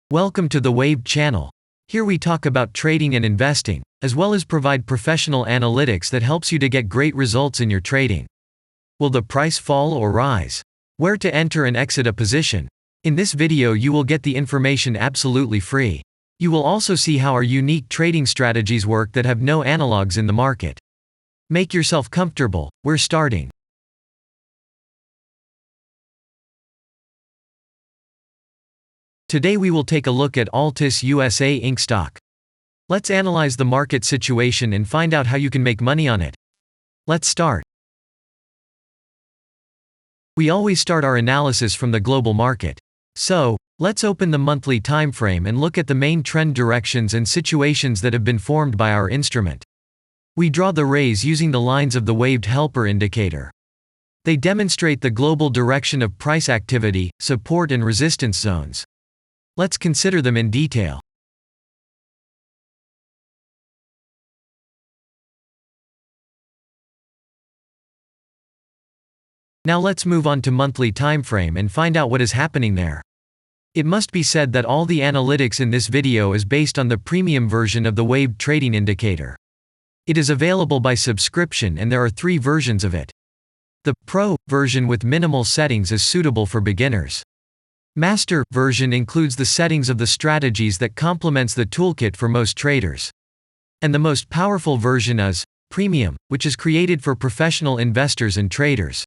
Welcome to the Waved channel. Here we talk about trading and investing, as well as provide professional analytics that helps you to get great results in your trading. Will the price fall or rise? Where to enter and exit a position? In this video you will get the information absolutely free. You will also see how our unique trading strategies work that have no analogs in the market. Make yourself comfortable, we're starting. Today we will take a look at Altice USA Inc. stock. Let's analyze the market situation and find out how you can make money on it. Let's start. We always start our analysis from the global market. So, let's open the monthly time frame and look at the main trend directions and situations that have been formed by our instrument. We draw the rays using the lines of the waved helper indicator. They demonstrate the global direction of price activity, support and resistance zones. Let's consider them in detail. Now let's move on to monthly time frame and find out what is happening there. It must be said that all the analytics in this video is based on the premium version of the waved trading indicator. It is available by subscription and there are 3 versions of it. The Pro version with minimal settings is suitable for beginners. Master version includes the settings of the strategies that complements the toolkit for most traders. And the most powerful version is Premium, which is created for professional investors and traders.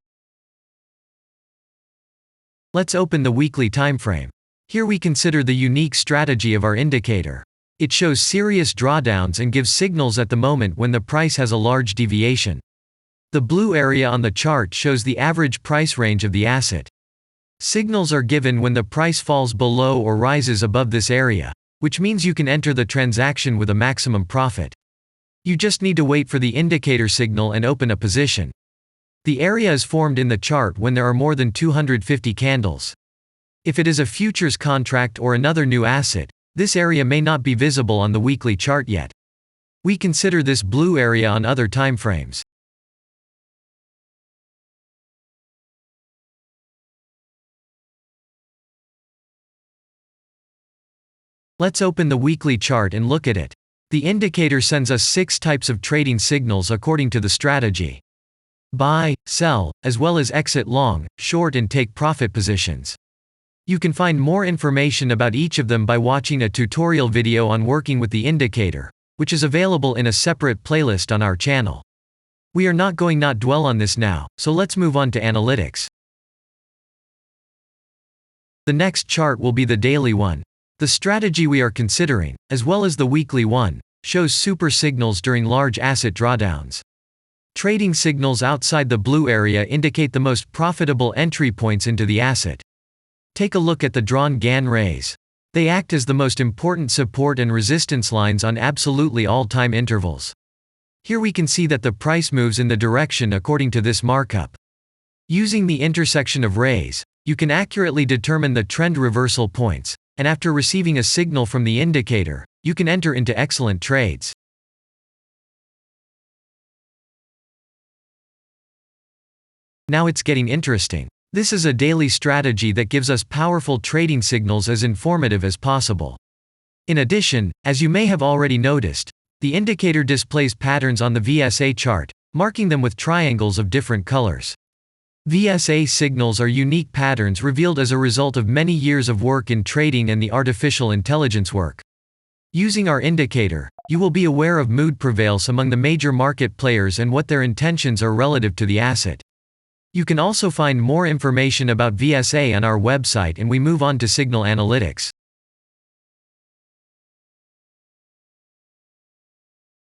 Let's open the weekly time frame. Here we consider the unique strategy of our indicator. It shows serious drawdowns and gives signals at the moment when the price has a large deviation. The blue area on the chart shows the average price range of the asset. Signals are given when the price falls below or rises above this area, which means you can enter the transaction with a maximum profit. You just need to wait for the indicator signal and open a position. The area is formed in the chart when there are more than 250 candles. If it is a futures contract or another new asset, this area may not be visible on the weekly chart yet. We consider this blue area on other time frames. Let's open the weekly chart and look at it. The indicator sends us 6 types of trading signals according to the strategy. Buy, sell, as well as exit long, short and take profit positions. You can find more information about each of them by watching a tutorial video on working with the indicator, which is available in a separate playlist on our channel. We are not going to dwell on this now, so let's move on to analytics. The next chart will be the daily one. The strategy we are considering, as well as the weekly one, shows super signals during large asset drawdowns. Trading signals outside the blue area indicate the most profitable entry points into the asset. Take a look at the drawn Gann rays. They act as the most important support and resistance lines on absolutely all time intervals. Here we can see that the price moves in the direction according to this markup. Using the intersection of rays, you can accurately determine the trend reversal points, and after receiving a signal from the indicator, you can enter into excellent trades. Now it's getting interesting. This is a daily strategy that gives us powerful trading signals as informative as possible. In addition, as you may have already noticed, the indicator displays patterns on the VSA chart, marking them with triangles of different colors. VSA signals are unique patterns revealed as a result of many years of work in trading and the artificial intelligence work. Using our indicator, you will be aware of mood prevails among the major market players and what their intentions are relative to the asset. You can also find more information about VSA on our website, and we move on to signal analytics.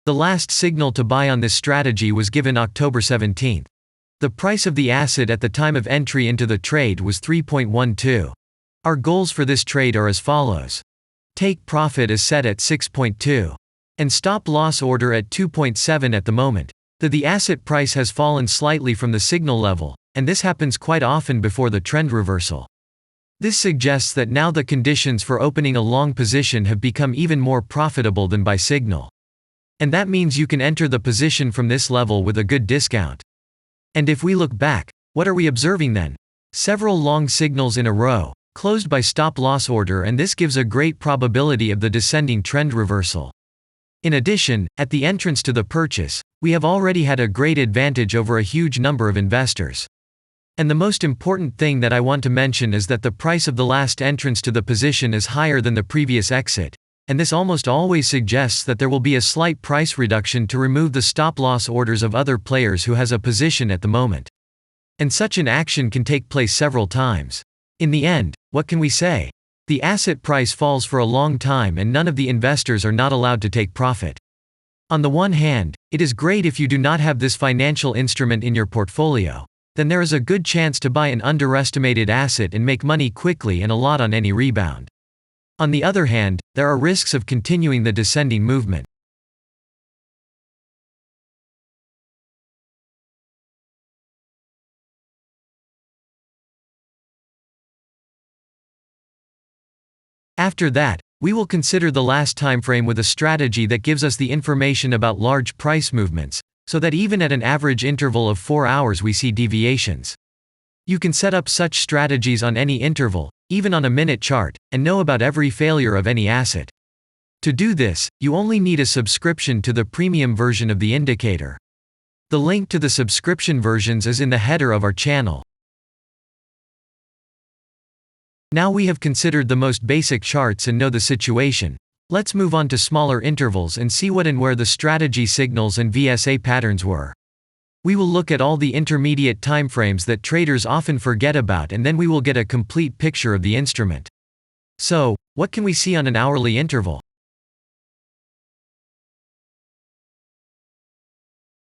The last signal to buy on this strategy was given October 17th. The price of the asset at the time of entry into the trade was 3.12. Our goals for this trade are as follows. Take profit is set at 6.2. And stop loss order at 2.7 at the moment. The asset price has fallen slightly from the signal level, and this happens quite often before the trend reversal. This suggests that now the conditions for opening a long position have become even more profitable than by signal. And that means you can enter the position from this level with a good discount. And if we look back, what are we observing then? Several long signals in a row, closed by stop-loss order, and this gives a great probability of the descending trend reversal. In addition, at the entrance to the purchase, we have already had a great advantage over a huge number of investors. And the most important thing that I want to mention is that the price of the last entrance to the position is higher than the previous exit, and this almost always suggests that there will be a slight price reduction to remove the stop-loss orders of other players who has a position at the moment. And such an action can take place several times. In the end, what can we say? The asset price falls for a long time and none of the investors are not allowed to take profit. On the one hand, it is great if you do not have this financial instrument in your portfolio. Then there is a good chance to buy an underestimated asset and make money quickly and a lot on any rebound. On the other hand, there are risks of continuing the descending movement. After that, we will consider the last time frame with a strategy that gives us the information about large price movements, so that even at an average interval of 4 hours we see deviations. You can set up such strategies on any interval, even on a minute chart, and know about every failure of any asset. To do this, you only need a subscription to the premium version of the indicator. The link to the subscription versions is in the header of our channel. Now we have considered the most basic charts and know the situation. Let's move on to smaller intervals and see what and where the strategy signals and VSA patterns were. We will look at all the intermediate timeframes that traders often forget about, and then we will get a complete picture of the instrument. So, what can we see on an hourly interval?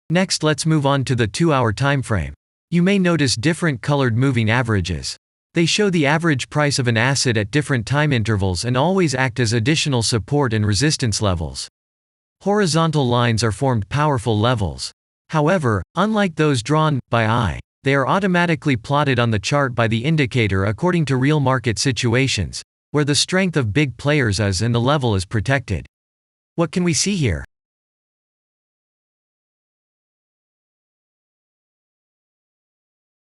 Next, let's move on to the 2-hour timeframe. You may notice different colored moving averages. They show the average price of an asset at different time intervals and always act as additional support and resistance levels. Horizontal lines are formed powerful levels. However, unlike those drawn by eye, they are automatically plotted on the chart by the indicator according to real market situations, where the strength of big players is and the level is protected. What can we see here?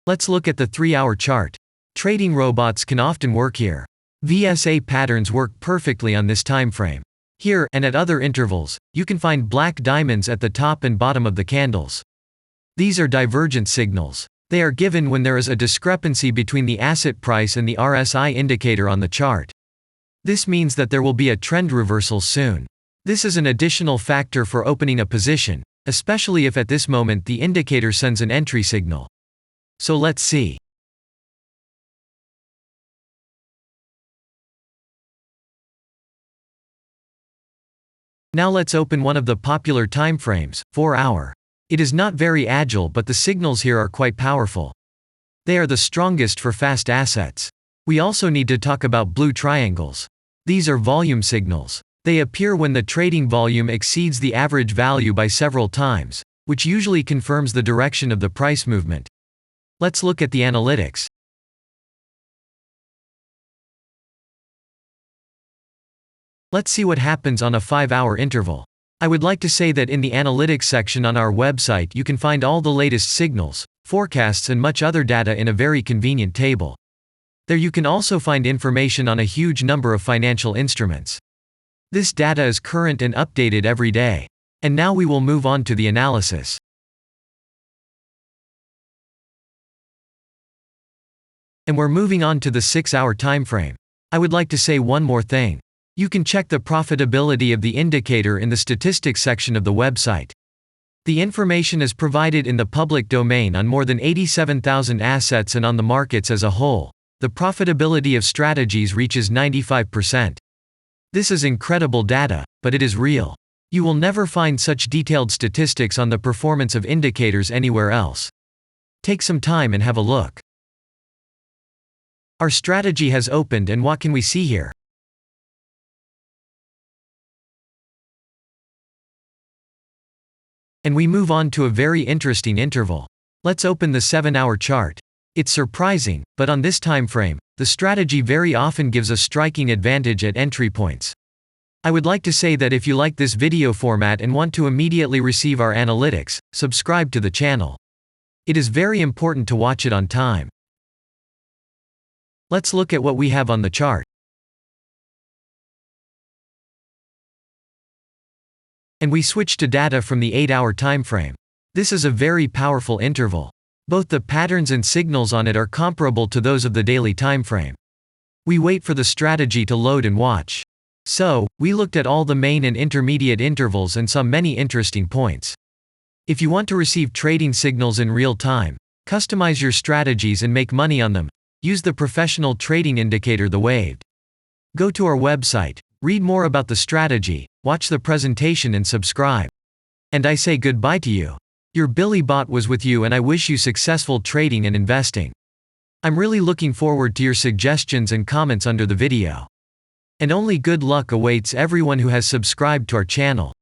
Let's look at the 3-hour chart. Trading robots can often work here. VSA patterns work perfectly on this time frame. Here, and at other intervals, you can find black diamonds at the top and bottom of the candles. These are divergent signals. They are given when there is a discrepancy between the asset price and the RSI indicator on the chart. This means that there will be a trend reversal soon. This is an additional factor for opening a position, especially if at this moment the indicator sends an entry signal. So let's see. Now let's open one of the popular timeframes, 4-hour. It is not very agile, but the signals here are quite powerful. They are the strongest for fast assets. We also need to talk about blue triangles. These are volume signals. They appear when the trading volume exceeds the average value by several times, which usually confirms the direction of the price movement. Let's look at the analytics. Let's see what happens on a 5-hour interval. I would like to say that in the analytics section on our website you can find all the latest signals, forecasts and much other data in a very convenient table. There you can also find information on a huge number of financial instruments. This data is current and updated every day. And now we will move on to the analysis. And we're moving on to the 6-hour timeframe. I would like to say one more thing. You can check the profitability of the indicator in the statistics section of the website. The information is provided in the public domain on more than 87,000 assets, and on the markets as a whole, the profitability of strategies reaches 95%. This is incredible data, but it is real. You will never find such detailed statistics on the performance of indicators anywhere else. Take some time and have a look. Our strategy has opened, and what can we see here? And we move on to a very interesting interval. Let's open the 7-hour chart. It's surprising, but on this time frame, the strategy very often gives a striking advantage at entry points. I would like to say that if you like this video format and want to immediately receive our analytics, subscribe to the channel. It is very important to watch it on time. Let's look at what we have on the chart. And we switch to data from the 8-hour time frame. This is a very powerful interval. Both the patterns and signals on it are comparable to those of the daily time frame. We wait for the strategy to load and watch. So, we looked at all the main and intermediate intervals and saw many interesting points. If you want to receive trading signals in real time, customize your strategies and make money on them, use the professional trading indicator The Waved. Go to our website, read more about the strategy, watch the presentation and subscribe. And I say goodbye to you. Your Billy Bot was with you and I wish you successful trading and investing. I'm really looking forward to your suggestions and comments under the video. And only good luck awaits everyone who has subscribed to our channel.